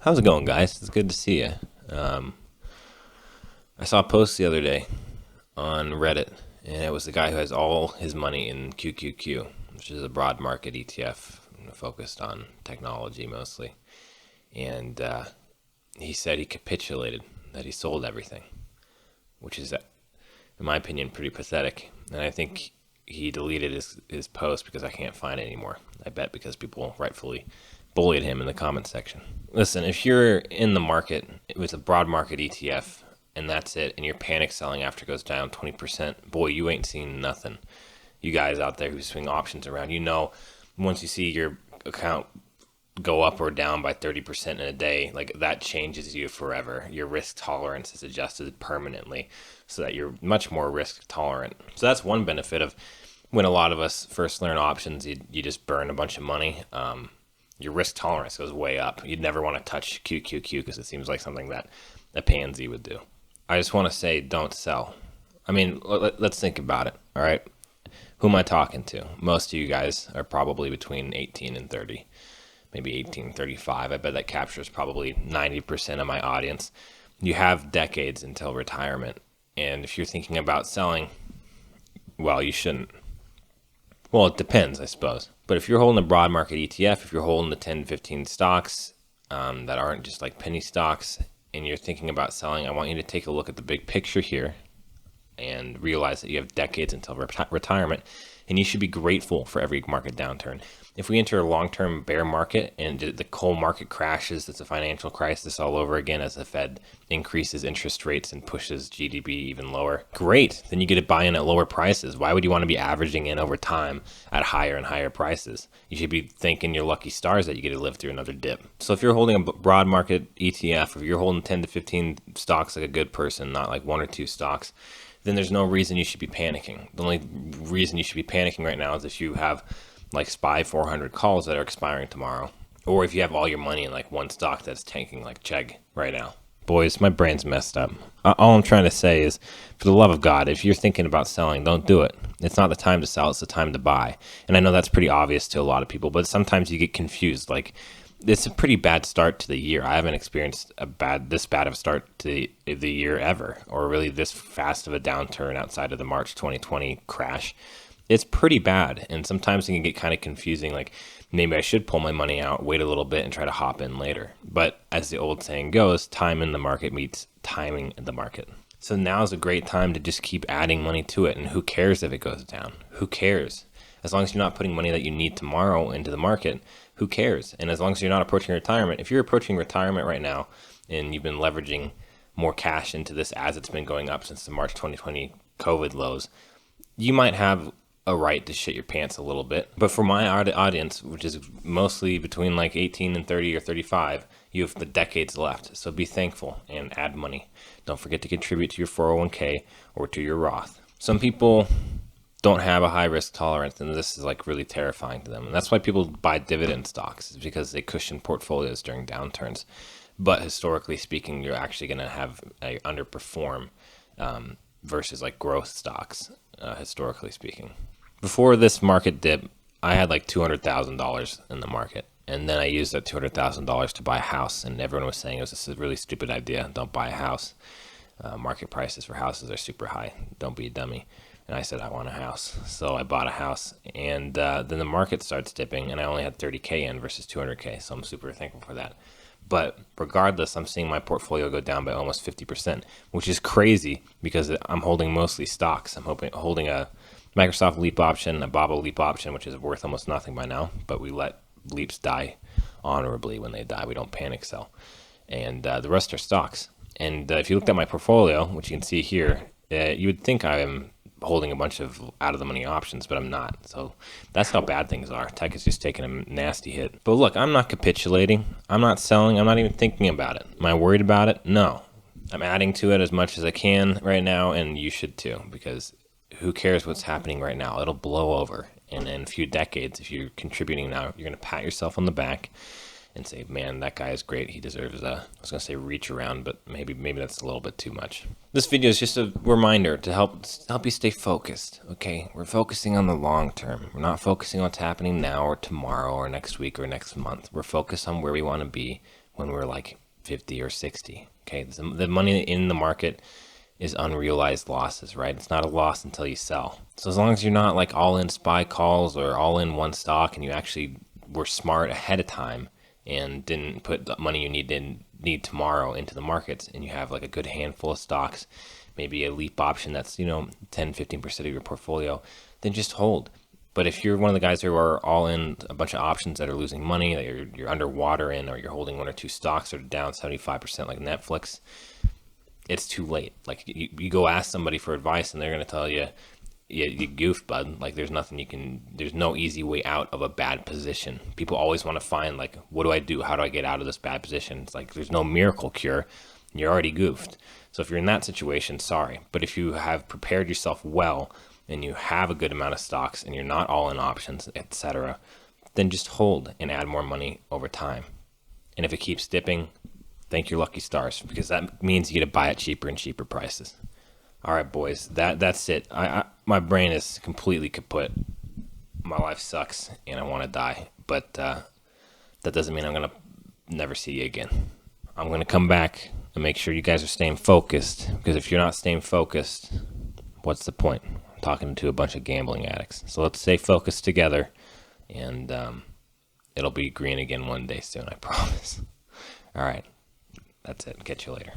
How's it going, guys? It's good to see you. Um, I saw a post the other day on Reddit, and it was the guy who has all his money in QQQ, which is a broad market ETF focused on technology mostly. And he said he capitulated, that he sold everything, which is, in my opinion, pretty pathetic. And I think he deleted his post because I can't find it anymore. I bet because people rightfully bullied him in the comment section. Listen, if you're in the market with a broad market ETF and that's it, and you're panic selling after it goes down 20%, boy, you ain't seen nothing. You guys out there who swing options around, once you see your account go up or down by 30% in a day, like that changes you forever. Your risk tolerance is adjusted permanently so that you're much more risk tolerant. So that's one benefit of when a lot of us first learn options, you just burn a bunch of money. Your risk tolerance goes way up. You'd never want to touch QQQ because it seems like something that a pansy would do. I just want to say don't sell. I mean, let's think about it, all right? Who am I talking to? Most of you guys are probably between 18 and 30. Maybe 18, 35. I bet that captures probably 90% of my audience. You have decades until retirement. And if you're thinking about selling, well, you shouldn't. Well, it depends, I suppose. But if you're holding a broad market ETF, if you're holding the 10, 15 stocks that aren't just like penny stocks, and you're thinking about selling, I want you to take a look at the big picture here and realize that you have decades until retirement, and you should be grateful for every market downturn. If we enter a long-term bear market and the coal market crashes, it's a financial crisis all over again as the Fed increases interest rates and pushes GDP even lower, great. Then you get to buy in at lower prices. Why would you want to be averaging in over time at higher and higher prices? You should be thanking your lucky stars that you get to live through another dip. So if you're holding a broad market ETF, if you're holding 10 to 15 stocks like a good person, not like one or two stocks, then there's no reason you should be panicking. The only reason you should be panicking right now is if you have like SPY 400 calls that are expiring tomorrow, or if you have all your money in like one stock that's tanking like Chegg right now. Boys, my brain's messed up. All I'm trying to say is, for the love of God, if you're thinking about selling, don't do it. It's not the time to sell, it's the time to buy. And I know that's pretty obvious to a lot of people, but sometimes you get confused. Like, it's a pretty bad start to the year. I haven't experienced this bad of a start to the year ever, or really this fast of a downturn outside of the March 2020 crash. It's pretty bad, and sometimes it can get kind of confusing, like maybe I should pull my money out, wait a little bit, and try to hop in later. But as the old saying goes, time in the market meets timing in the market. So now is a great time to just keep adding money to it, and who cares if it goes down? Who cares? As long as you're not putting money that you need tomorrow into the market, who cares? And as long as you're not approaching retirement, if you're approaching retirement right now and you've been leveraging more cash into this as it's been going up since the March 2020 COVID lows, you might have a right to shit your pants a little bit. But for my audience, which is mostly between like 18 and 30 or 35, you have the decades left. So be thankful and add money. Don't forget to contribute to your 401k or to your Roth. Some people don't have a high risk tolerance, and this is like really terrifying to them. And that's why people buy dividend stocks, is because they cushion portfolios during downturns. But historically speaking, you're actually going to have a underperform versus like growth stocks, historically speaking. Before this market dip, I had like $200,000 in the market. And then I used that $200,000 to buy a house. And everyone was saying it was a really stupid idea. Don't buy a house. Market prices for houses are super high. Don't be a dummy. And I said, I want a house. So I bought a house. And then the market starts dipping. And I only had 30K in versus 200K. So I'm super thankful for that. But regardless, I'm seeing my portfolio go down by almost 50%, which is crazy because I'm holding mostly stocks. I'm holding a Microsoft Leap option, a Baba Leap option, which is worth almost nothing by now, but we let Leaps die honorably when they die. We don't panic sell. And the rest are stocks. And if you looked at my portfolio, which you can see here, you would think I am holding a bunch of out-of-the-money options, but I'm not. So that's how bad things are. Tech is just taking a nasty hit. But look, I'm not capitulating. I'm not selling. I'm not even thinking about it. Am I worried about it? No. I'm adding to it as much as I can right now, and you should too, because who cares what's happening right now? It'll blow over. And in a few decades, if you're contributing now, you're going to pat yourself on the back and say, man, that guy is great. He deserves I was going to say reach around, but maybe that's a little bit too much. This video is just a reminder to help you stay focused, okay? We're focusing on the long term. We're not focusing on what's happening now or tomorrow or next week or next month. We're focused on where we want to be when we're like 50 or 60. Okay, the money in the market is unrealized losses, right? It's not a loss until you sell. So as long as you're not like all in SPY calls or all in one stock, and you actually were smart ahead of time and didn't put the money you need tomorrow into the markets, and you have like a good handful of stocks, maybe a leap option that's 10-15% of your portfolio, then just hold. But if you're one of the guys who are all in a bunch of options that are losing money, that you're underwater in, or you're holding one or two stocks that are down 75% like Netflix, it's too late. Like you go ask somebody for advice and they're going to tell you, yeah, you goof, bud. Like there's no easy way out of a bad position. People always want to find like, what do I do? How do I get out of this bad position? It's like, there's no miracle cure. You're already goofed. So if you're in that situation, sorry. But if you have prepared yourself well and you have a good amount of stocks and you're not all in options, etc., then just hold and add more money over time. And if it keeps dipping, thank your lucky stars, because that means you get to buy at cheaper and cheaper prices. All right, boys, that's it. My brain is completely kaput. My life sucks and I want to die, but that doesn't mean I'm going to never see you again. I'm going to come back and make sure you guys are staying focused, because if you're not staying focused, what's the point? I'm talking to a bunch of gambling addicts. So let's stay focused together, and it'll be green again one day soon, I promise. All right, that's it. Catch you later.